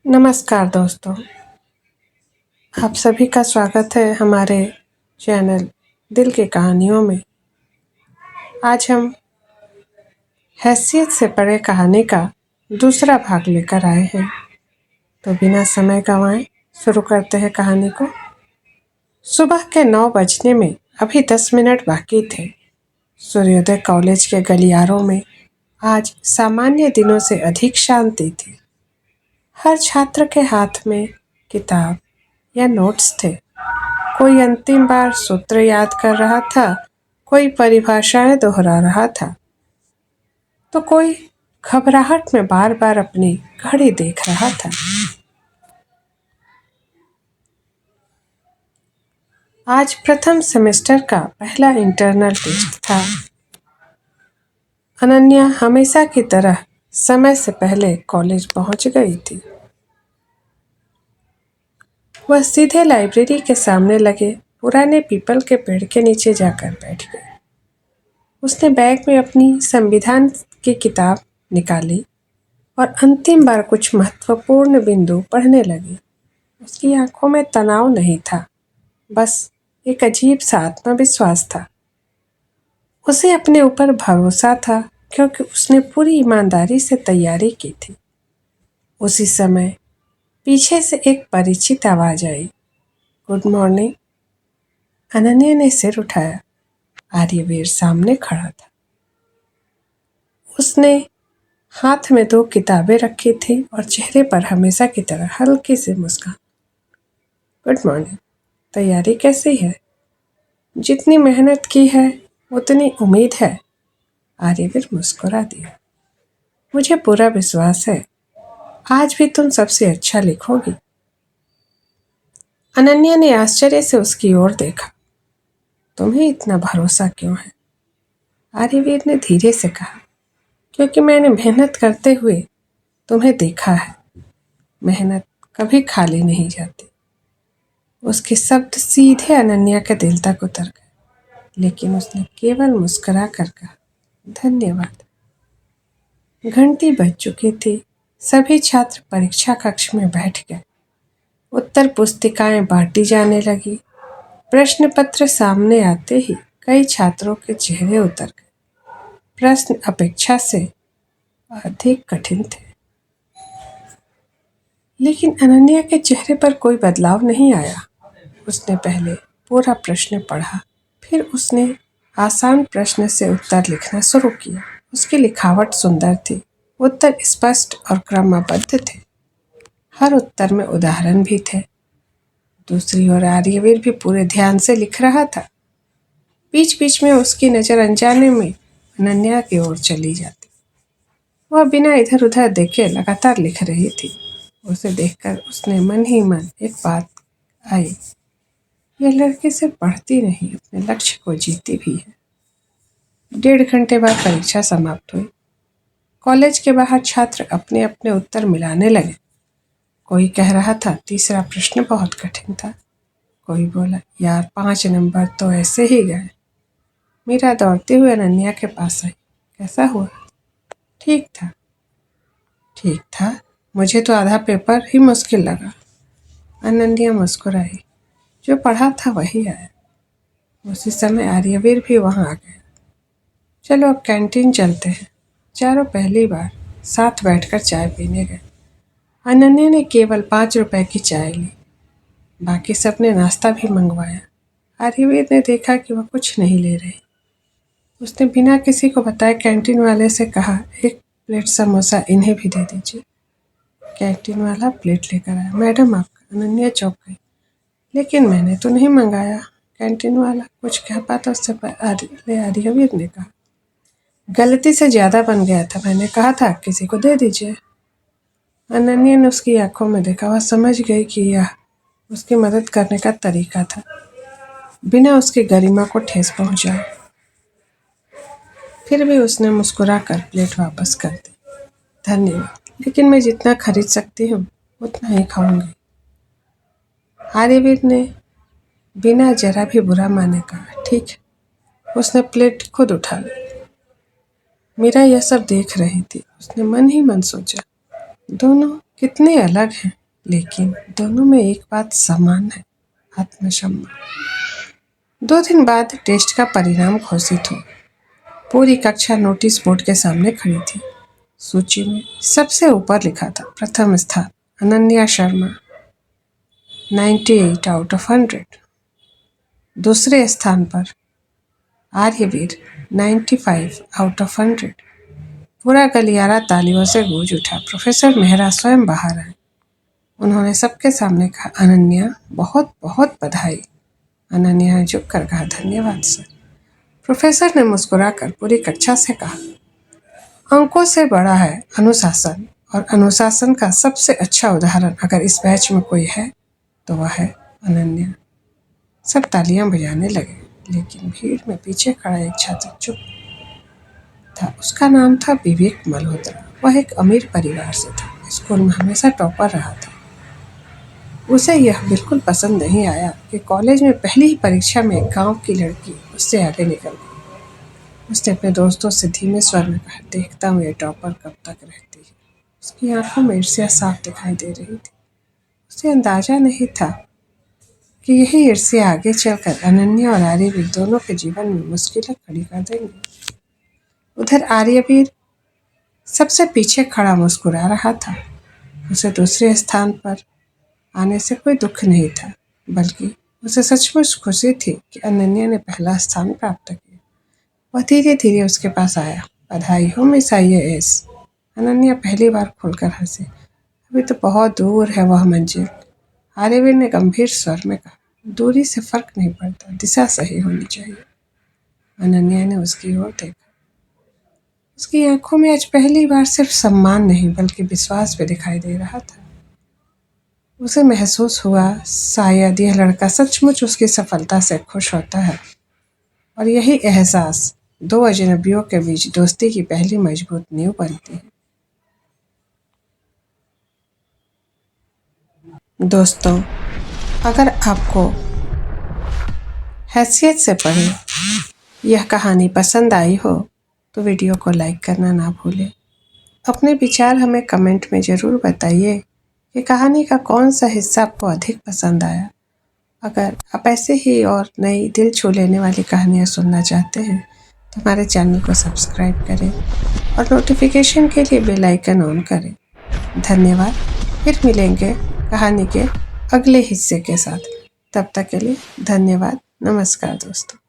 नमस्कार दोस्तों, आप सभी का स्वागत है हमारे चैनल दिल की कहानियों में। आज हम हैसियत से परे कहानी का दूसरा भाग लेकर आए हैं। तो बिना समय गंवाए शुरू करते हैं कहानी को। सुबह के 9 बजने में अभी 10 मिनट बाकी थे। सूर्योदय कॉलेज के गलियारों में आज सामान्य दिनों से अधिक शांति थी। हर छात्र के हाथ में किताब या नोट्स थे। कोई अंतिम बार सूत्र याद कर रहा था, कोई परिभाषाएं दोहरा रहा था, तो कोई घबराहट में बार बार अपनी घड़ी देख रहा था। आज प्रथम सेमेस्टर का पहला इंटरनल टेस्ट था। अनन्या हमेशा की तरह समय से पहले कॉलेज पहुंच गई थी। वह सीधे लाइब्रेरी के सामने लगे पुराने पीपल के पेड़ के नीचे जाकर बैठ गई। उसने बैग में अपनी संविधान की किताब निकाली और अंतिम बार कुछ महत्वपूर्ण बिंदु पढ़ने लगी। उसकी आंखों में तनाव नहीं था, बस एक अजीब सा आत्मविश्वास था। उसे अपने ऊपर भरोसा था क्योंकि उसने पूरी ईमानदारी से तैयारी की थी। उसी समय पीछे से एक परिचित आवाज आई, गुड मॉर्निंग। अनन्या ने सिर उठाया। आर्यवीर सामने खड़ा था। उसने हाथ में 2 किताबें रखी थी और चेहरे पर हमेशा की तरह हल्की सी मुस्कान। गुड मॉर्निंग, तैयारी कैसी है? जितनी मेहनत की है उतनी उम्मीद है। आर्यवीर मुस्कुरा दिया। मुझे पूरा विश्वास है, आज भी तुम सबसे अच्छा लिखोगी। अनन्या ने आश्चर्य से उसकी ओर देखा। तुम्हें इतना भरोसा क्यों है? आर्यवीर ने धीरे से कहा, क्योंकि मैंने मेहनत करते हुए तुम्हें देखा है। मेहनत कभी खाली नहीं जाती। उसके शब्द सीधे अनन्या के दिल तक उतर गए, लेकिन उसने केवल मुस्कुरा कर कहा, धन्यवाद। घंटी बज चुकी थी। सभी छात्र परीक्षा कक्ष में बैठ गए। उत्तर पुस्तिकाएं बांटी जाने लगी। प्रश्न पत्र सामने आते ही कई छात्रों के चेहरे उतर गए। प्रश्न अपेक्षा से अधिक कठिन थे, लेकिन अनन्या के चेहरे पर कोई बदलाव नहीं आया। उसने पहले पूरा प्रश्न पढ़ा, फिर उसने आसान प्रश्न से उत्तर लिखना शुरू किया। उसकी लिखावट सुंदर थी, उत्तर स्पष्ट और क्रमबद्ध थे। हर उत्तर में उदाहरण भी थे। दूसरी ओर आर्यवीर भी पूरे ध्यान से लिख रहा था। बीच बीच में उसकी नजर अनजाने में अनन्या की ओर चली जाती। वह बिना इधर उधर देखे लगातार लिख रही थी। उसे देखकर उसने मन ही मन एक बात आई, यह लड़की सिर्फ पढ़ती नहीं, अपने लक्ष्य को जीती भी है। 1.5 घंटे बाद परीक्षा समाप्त हुई। कॉलेज के बाहर छात्र अपने अपने उत्तर मिलाने लगे। कोई कह रहा था तीसरा प्रश्न बहुत कठिन था। कोई बोला, यार 5 नंबर तो ऐसे ही गए। मीरा दौड़ते हुए अनन्या के पास आई। कैसा हुआ? ठीक था। ठीक था? मुझे तो आधा पेपर ही मुश्किल लगा। अनन्या मुस्कुराई। जो पढ़ा था वही आया। उसी समय आर्यवीर भी वहां आ गया। चलो अब कैंटीन चलते हैं। चारों पहली बार साथ बैठकर चाय पीने गए। अनन्या ने केवल 5 रुपए की चाय ली। बाकी सबने नाश्ता भी मंगवाया। आर्यवीर ने देखा कि वह कुछ नहीं ले रही। उसने बिना किसी को बताए कैंटीन वाले से कहा, 1 प्लेट समोसा इन्हें भी दे दीजिए। कैंटीन वाला प्लेट लेकर आया। मैडम आपका। अनन्या चौंक गई। लेकिन मैंने तो नहीं मंगाया। कैंटीन वाला कुछ कह पाता उससे पहले आर्यवीर ने कहा, गलती से ज्यादा बन गया था, मैंने कहा था किसी को दे दीजिए। अनन्या ने उसकी आंखों में देखा। वह समझ गई कि यह उसकी मदद करने का तरीका था, बिना उसकी गरिमा को ठेस पहुंचाए। फिर भी उसने मुस्कुरा कर प्लेट वापस कर दी। धन्यवाद, लेकिन मैं जितना खरीद सकती हूँ उतना ही खाऊंगी। आर्यवीर ने बिना जरा भी बुरा माने कहा, ठीक है। उसने प्लेट खुद उठा ली। मीरा यह सब देख रही थी। उसने मन ही मन सोचा, दोनों कितने अलग हैं, लेकिन दोनों में एक बात समान है, आत्मसम्मान। 2 दिन बाद टेस्ट का परिणाम घोषित हुआ। पूरी कक्षा नोटिस बोर्ड के सामने खड़ी थी। सूची में सबसे ऊपर लिखा था प्रथम स्थान अनन्या शर्मा 98 आउट ऑफ 100। दूसरे स्थान पर आर्यवीर 95 आउट ऑफ 100। पूरा गलियारा तालियों से गूंज उठा। प्रोफेसर मेहरा स्वयं बाहर आए। उन्होंने सबके सामने कहा, अनन्या, बहुत बहुत बधाई। अनन्या ने झुक कर कहा, धन्यवाद सर। प्रोफेसर ने मुस्कुराकर पूरी कक्षा से कहा, अंकों से बड़ा है अनुशासन, और अनुशासन का सबसे अच्छा उदाहरण अगर इस बैच में कोई है तो वह है अनन्या। सब तालियां बजाने लगे, लेकिन भीड़ में पीछे खड़ा एक छात्र चुप था। उसका नाम था विवेक मल्होत्रा। वह एक अमीर परिवार से था, स्कूल में हमेशा टॉपर रहा था। उसे यह बिल्कुल पसंद नहीं आया कि कॉलेज में पहली ही परीक्षा में एक गांव की लड़की उससे आगे निकल गई। उसने अपने दोस्तों से धीमे स्वर में कहा, देखता हूँ ये टॉपर कब तक रहती है। उसकी आंखों में ईर्ष्या साफ दिखाई दे रही थी। उसे अंदाजा नहीं था कि यही ईर्ष्या आगे चलकर अनन्या और आर्यवीर दोनों के जीवन में मुश्किलें खड़ी कर देंगे। उधर आर्यवीर सबसे पीछे खड़ा मुस्कुरा रहा था। उसे दूसरे स्थान पर आने से कोई दुख नहीं था, बल्कि उसे सचमुच खुशी थी कि अनन्या ने पहला स्थान प्राप्त किया। वह धीरे धीरे उसके पास आया। बधाई हो मिस IAS। अनन्या पहली बार खुलकर हंसी। अभी तो बहुत दूर है वह मंजिल। आर्यवीर ने गंभीर स्वर में कहा, दूरी से फर्क नहीं पड़ता, दिशा सही होनी चाहिए। अनन्या ने उसकी ओर देखा। उसकी आंखों में आज पहली बार सिर्फ सम्मान नहीं बल्कि विश्वास भी दिखाई दे रहा था। उसे महसूस हुआ शायद यह लड़का सचमुच उसकी सफलता से खुश होता है, और यही एहसास 2 अजनबियों के बीच दोस्ती की पहली मजबूत नींव बनती है। दोस्तों, अगर आपको हैसियत से पढ़े यह कहानी पसंद आई हो तो वीडियो को लाइक करना ना भूलें। अपने विचार हमें कमेंट में ज़रूर बताइए कि कहानी का कौन सा हिस्सा आपको अधिक पसंद आया। अगर आप ऐसे ही और नई दिल छू लेने वाली कहानियाँ सुनना चाहते हैं तो हमारे चैनल को सब्सक्राइब करें और नोटिफिकेशन के लिए बेल आइकन ऑन करें। धन्यवाद। फिर मिलेंगे कहानी के अगले हिस्से के साथ। तब तक के लिए धन्यवाद। नमस्कार दोस्तों।